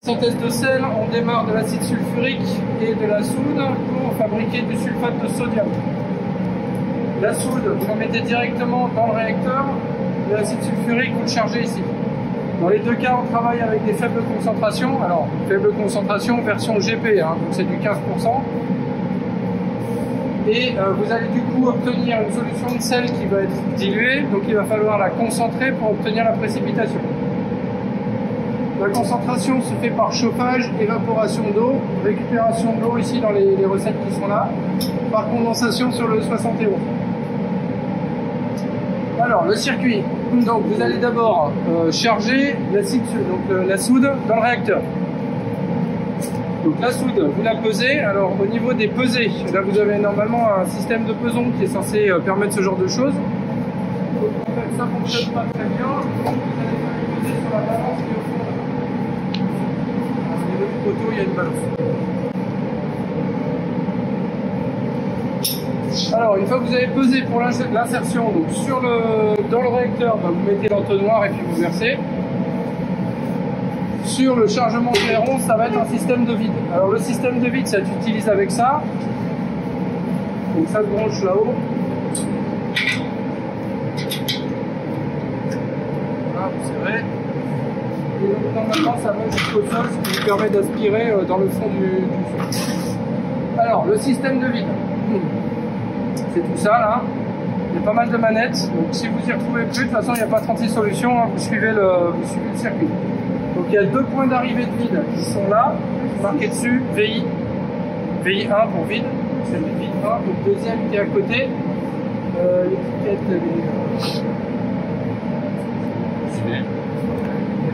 Synthèse de sel, on démarre de l'acide sulfurique et de la soude pour fabriquer du sulfate de sodium. La soude, vous la mettez directement dans le réacteur, l'acide sulfurique, vous le chargez ici. Dans les deux cas, on travaille avec des faibles concentrations. Alors, faible concentration version GP, donc c'est du 15%. Et vous allez du coup obtenir une solution de sel qui va être diluée, donc il va falloir la concentrer pour obtenir la précipitation. La concentration se fait par chauffage, évaporation d'eau, récupération de l'eau ici dans les recettes qui sont là, par condensation sur le 71. Alors le circuit, donc vous allez d'abord charger la soude dans le réacteur. Donc la soude, vous la pesez. Alors au niveau des pesées, là vous avez normalement un système de pesant qui est censé permettre ce genre de choses. Donc en fait ça fonctionne pas très bien. Donc vous allez peser sur la balance qui est au fond. Au niveau du poteau, il y a une balance. Alors une fois que vous avez pesé pour l'insertion, donc dans le réacteur, vous mettez l'entonnoir et puis vous versez. Sur le chargement clairon, ça va être un système de vide. Alors le système de vide, ça s'utilise avec ça. Donc ça se branche là-haut. Voilà, vous serrez. Et donc normalement, ça va jusqu'au sol, ce qui vous permet d'aspirer dans le fond du feu. Alors le système de vide, c'est tout ça là. Il y a pas mal de manettes. Donc si vous y retrouvez plus, de toute façon il n'y a pas 36 solutions, vous suivez le circuit. Donc il y a deux points d'arrivée de vide qui sont là, marqués dessus, VI. VI1 pour vide, c'est le vide 1. Donc deuxième qui est à côté, l'étiquette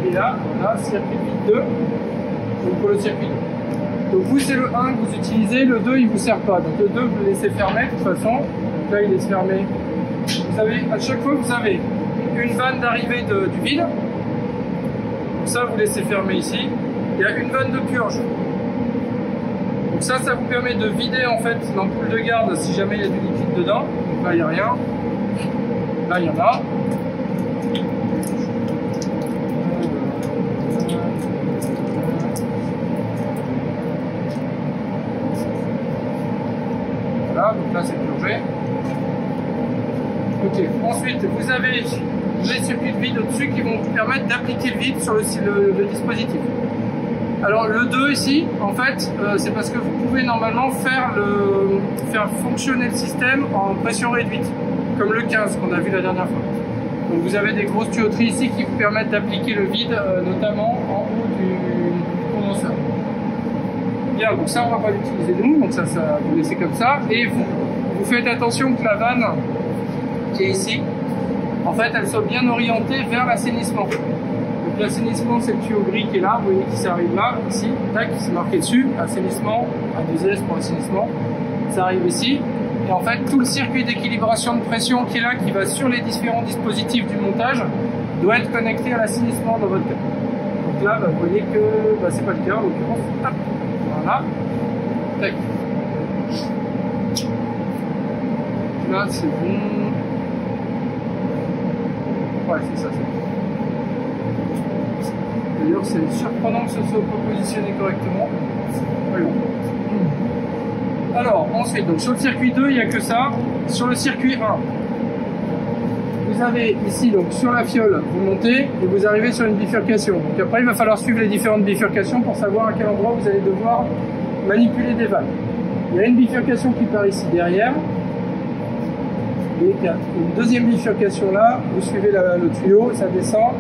elle est là, voilà, circuit vide 2, donc pour le circuit 2. Donc vous c'est le 1 que vous utilisez, le 2 il ne vous sert pas. Donc le 2 vous le laissez fermer de toute façon, donc là il laisse fermé. Vous avez, à chaque fois vous avez une vanne d'arrivée du vide. Donc ça, vous laissez fermer ici. Il y a une vanne de purge. Donc ça vous permet de vider en fait l'ampoule de garde si jamais il y a du liquide dedans. Donc là, il n'y a rien. Là, il y en a. Voilà, donc là, c'est purgé. Ok, ensuite, vous avez les circuits de vide au-dessus qui vont vous permettre d'appliquer le vide sur le dispositif. Alors le 2 ici, en fait, c'est parce que vous pouvez normalement faire fonctionner le système en pression réduite, comme le 15 qu'on a vu la dernière fois. Donc vous avez des grosses tuyauteries ici qui vous permettent d'appliquer le vide, notamment en haut du condenseur. Bien, donc ça on va pas l'utiliser nous, donc ça vous laissez comme ça, et vous faites attention que la vanne qui est ici, en fait, elle soit bien orientée vers l'assainissement. Donc l'assainissement, c'est le tuyau gris qui est là, vous voyez qui s'arrive là, ici, tac, c'est marqué dessus, assainissement, A2S pour assainissement, ça arrive ici. Et en fait, tout le circuit d'équilibration de pression qui est là, qui va sur les différents dispositifs du montage, doit être connecté à l'assainissement dans votre cas. Donc là, vous voyez que c'est pas le cas, en l'occurrence, hop, voilà, tac. Là, c'est bon. Ouais, c'est ça. D'ailleurs, c'est surprenant que ce soit pas positionné correctement. Voilà. Alors, ensuite, donc, sur le circuit 2, il n'y a que ça. Sur le circuit 1, vous avez ici, donc sur la fiole, vous montez et vous arrivez sur une bifurcation. Donc après, il va falloir suivre les différentes bifurcations pour savoir à quel endroit vous allez devoir manipuler des vannes. Il y a une bifurcation qui part ici derrière. Et il y a une deuxième bifurcation là, vous suivez le tuyau, ça descend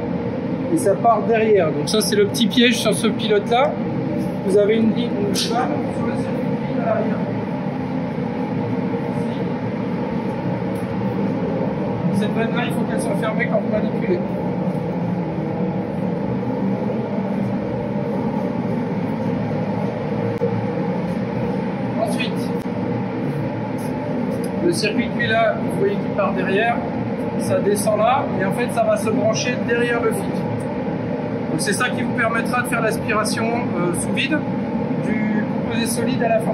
et ça part derrière. Donc ça c'est le petit piège sur ce pilote là. Vous avez une vanne sur le circuit à l'arrière. Cette vanne là, il faut qu'elle soit fermée quand vous manipulez. Ensuite, le circuit qui est là, vous voyez qu'il part derrière, ça descend là, et en fait ça va se brancher derrière le filtre. Donc c'est ça qui vous permettra de faire l'aspiration sous vide du composé solide à la fin.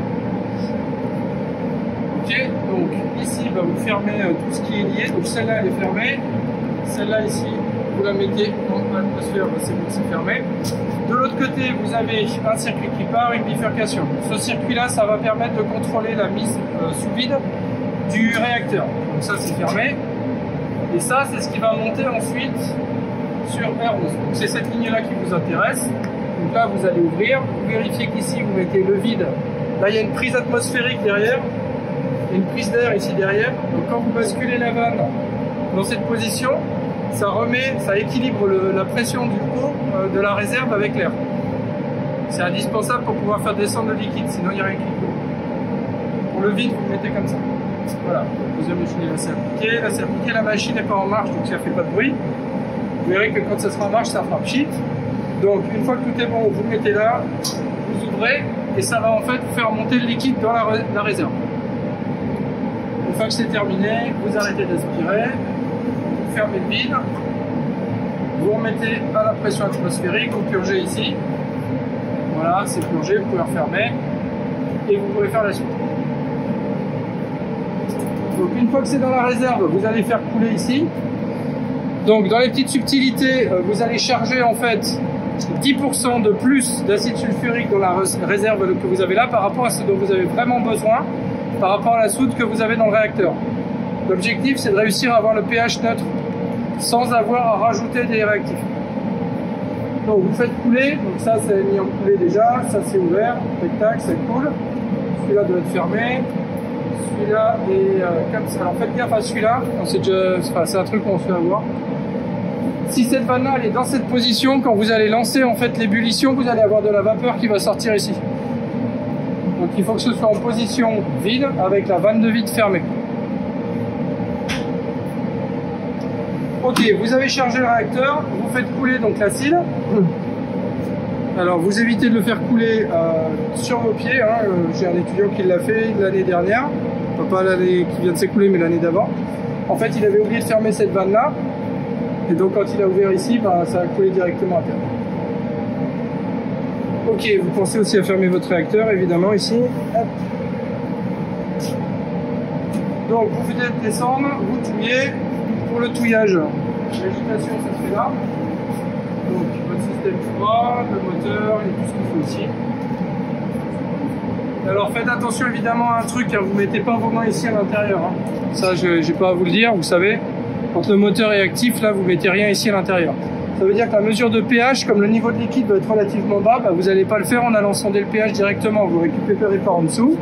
Ok, donc ici vous fermez tout ce qui est lié, donc celle-là elle est fermée, celle-là ici vous la mettez dans l'atmosphère, c'est bon, c'est fermé. De l'autre côté, vous avez un circuit qui part, une bifurcation. Ce circuit-là, ça va permettre de contrôler la mise sous vide du réacteur. Donc ça, c'est fermé. Et ça, c'est ce qui va monter ensuite sur R11. Donc c'est cette ligne-là qui vous intéresse. Donc là, vous allez ouvrir. Vous vérifiez qu'ici, vous mettez le vide. Là, il y a une prise atmosphérique derrière. Et une prise d'air ici derrière. Donc quand vous basculez la vanne dans cette position, ça équilibre la pression du haut de la réserve avec l'air. C'est indispensable pour pouvoir faire descendre le liquide, sinon il n'y a rien qui coule. Pour le vide, vous le mettez comme ça. Voilà, la deuxième machine est assez appliquée, la machine n'est pas en marche, donc ça ne fait pas de bruit. Vous verrez que quand ça sera en marche, ça fera pchit. Donc une fois que tout est bon, vous le mettez là, vous ouvrez, et ça va en fait vous faire monter le liquide dans la réserve. Une fois que c'est terminé, vous arrêtez d'aspirer, vous fermez le vide, vous remettez à la pression atmosphérique, vous purgez ici. Voilà, c'est purgé, vous pouvez refermer et vous pouvez faire la suite. Donc une fois que c'est dans la réserve, vous allez faire couler ici. Donc dans les petites subtilités, vous allez charger en fait 10% de plus d'acide sulfurique dans la réserve que vous avez là par rapport à ce dont vous avez vraiment besoin, par rapport à la soude que vous avez dans le réacteur. L'objectif, c'est de réussir à avoir le pH neutre sans avoir à rajouter des réactifs. Donc vous faites couler, donc ça c'est mis en coulée déjà, ça c'est ouvert, tac, ça coule. Celui-là doit être fermé. Celui-là est comme ça. Alors faites gaffe à celui-là, c'est un truc qu'on se fait avoir. Si cette vanne-là elle est dans cette position, quand vous allez lancer en fait l'ébullition, vous allez avoir de la vapeur qui va sortir ici. Donc il faut que ce soit en position vide avec la vanne de vide fermée. Ok, vous avez chargé le réacteur, vous faites couler donc l'acide. Alors vous évitez de le faire couler sur vos pieds. Hein. J'ai un étudiant qui l'a fait l'année dernière, enfin, pas l'année qui vient de s'écouler mais l'année d'avant. En fait il avait oublié de fermer cette vanne là. Et donc quand il a ouvert ici, ça a coulé directement à terre. Ok, vous pensez aussi à fermer votre réacteur évidemment ici. Hop. Donc vous faites descendre, vous touillez. Pour le touillage, l'agitation ça se fait là. Donc votre système froid, le moteur et tout ce qu'il faut aussi. Alors faites attention évidemment à un truc, hein, vous mettez pas vos mains ici à l'intérieur. Hein. Ça je n'ai pas à vous le dire, vous savez. Quand le moteur est actif, là vous mettez rien ici à l'intérieur. Ça veut dire que la mesure de pH, comme le niveau de liquide va être relativement bas, vous n'allez pas le faire en allant sonder le pH directement, vous récupérez par en dessous.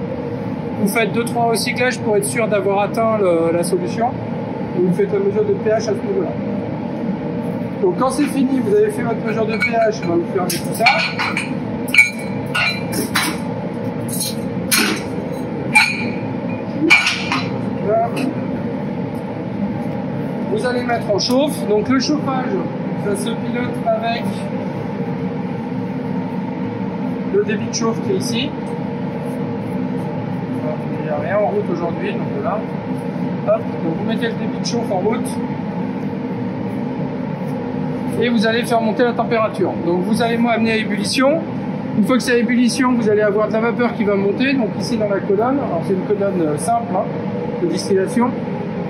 Vous faites 2-3 recyclages pour être sûr d'avoir atteint la solution. Et vous faites la mesure de pH à ce niveau-là. Donc quand c'est fini, vous avez fait votre mesure de pH, on va vous fermer tout ça. Là. Vous allez mettre en chauffe. Donc le chauffage, ça se pilote avec le débit de chauffe qui est ici. Il n'y a rien en route aujourd'hui, donc voilà. Hop, donc vous mettez le débit de chauffe en route et vous allez faire monter la température. Donc vous allez amener à ébullition. Une fois que c'est à ébullition, vous allez avoir de la vapeur qui va monter. Donc ici dans la colonne, alors c'est une colonne simple hein, de distillation.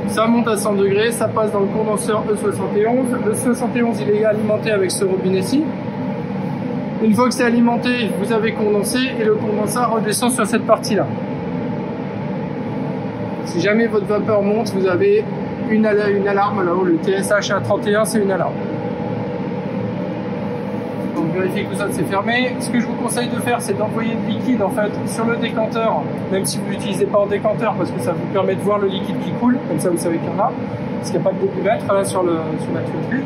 Ça monte à 100 degrés, ça passe dans le condenseur E71. Le 71 il est alimenté avec ce robinet-ci. Une fois que c'est alimenté, vous avez condensé et le condensat redescend sur cette partie-là. Si jamais votre vapeur monte, vous avez une alarme là-haut, le TSH A31, c'est une alarme. Donc vérifiez que tout ça c'est fermé. Ce que je vous conseille de faire, c'est d'envoyer le liquide en fait sur le décanteur, même si vous l'utilisez pas en décanteur, parce que ça vous permet de voir le liquide qui coule, comme ça vous savez qu'il y en a, parce qu'il n'y a pas de décumètre là sur la tuyauterie.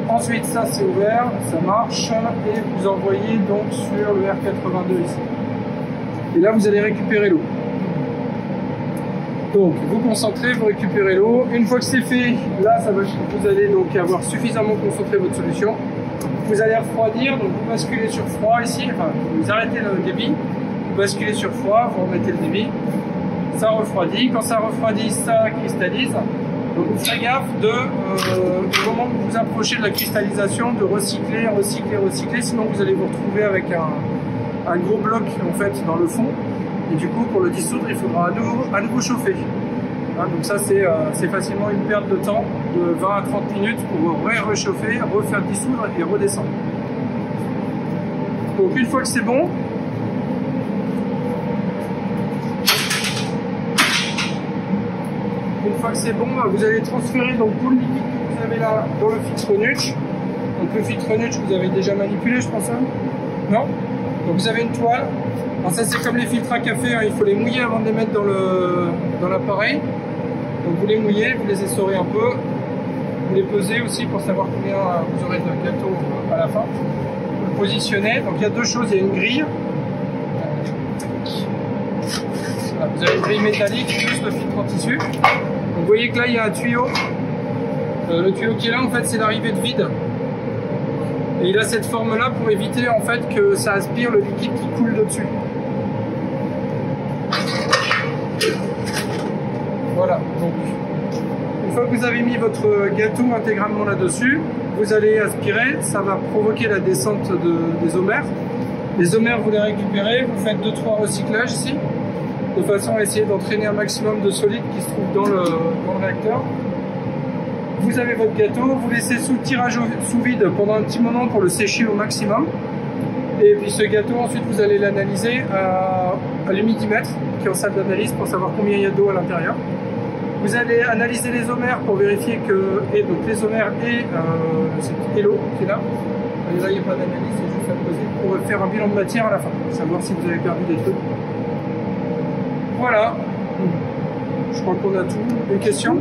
Ensuite, ça c'est ouvert, ça marche, et vous envoyez donc sur le R82 ici. Et là, vous allez récupérer l'eau. Donc, vous concentrez, vous récupérez l'eau. Une fois que c'est fait, là, vous allez donc avoir suffisamment concentré votre solution. Vous allez refroidir, donc vous basculez sur froid ici, enfin, vous arrêtez le débit, vous basculez sur froid, vous remettez le débit, ça refroidit. Quand ça refroidit, ça cristallise. Donc, vous ferez gaffe au moment où vous approchez de la cristallisation, de recycler, sinon vous allez vous retrouver avec un gros bloc en fait dans le fond. Et du coup, pour le dissoudre, il faudra à nouveau chauffer. Hein, donc ça c'est facilement une perte de temps de 20 à 30 minutes pour réchauffer, refaire dissoudre et redescendre. Donc une fois que c'est bon, vous allez transférer donc tout le liquide que vous avez là dans le filtre Nutch. Donc le filtre Nutch vous avez déjà manipulé, je pense. Hein, non? Donc vous avez une toile. Alors ça c'est comme les filtres à café, hein, il faut les mouiller avant de les mettre dans l'appareil. Donc vous les mouillez, vous les essorez un peu, vous les pesez aussi pour savoir combien vous aurez de gâteau à la fin. Vous le positionnez. Donc il y a deux choses, il y a une grille. Voilà, vous avez une grille métallique plus le filtre en tissu. Donc vous voyez que là il y a un tuyau. Le tuyau qui est là en fait c'est l'arrivée de vide. Et il a cette forme là pour éviter en fait que ça aspire le liquide qui coule dessus. Voilà, donc une fois que vous avez mis votre gâteau intégralement là-dessus, vous allez aspirer, ça va provoquer la descente des ommères. Les ommères, vous les récupérez, vous faites 2-3 recyclages ici, de façon à essayer d'entraîner un maximum de solide qui se trouve dans le réacteur. Vous avez votre gâteau, vous laissez sous tirage sous vide pendant un petit moment pour le sécher au maximum. Et puis ce gâteau, ensuite, vous allez l'analyser à l'humidimètre, qui est en salle d'analyse, pour savoir combien il y a d'eau à l'intérieur. Vous allez analyser les ommères pour vérifier que donc les ommères et l'eau qui est là. Et là, il n'y a pas d'analyse, c'est juste à poser pour faire un bilan de matière à la fin, savoir si vous avez perdu des trucs. Voilà. Je crois qu'on a tout. Des questions ?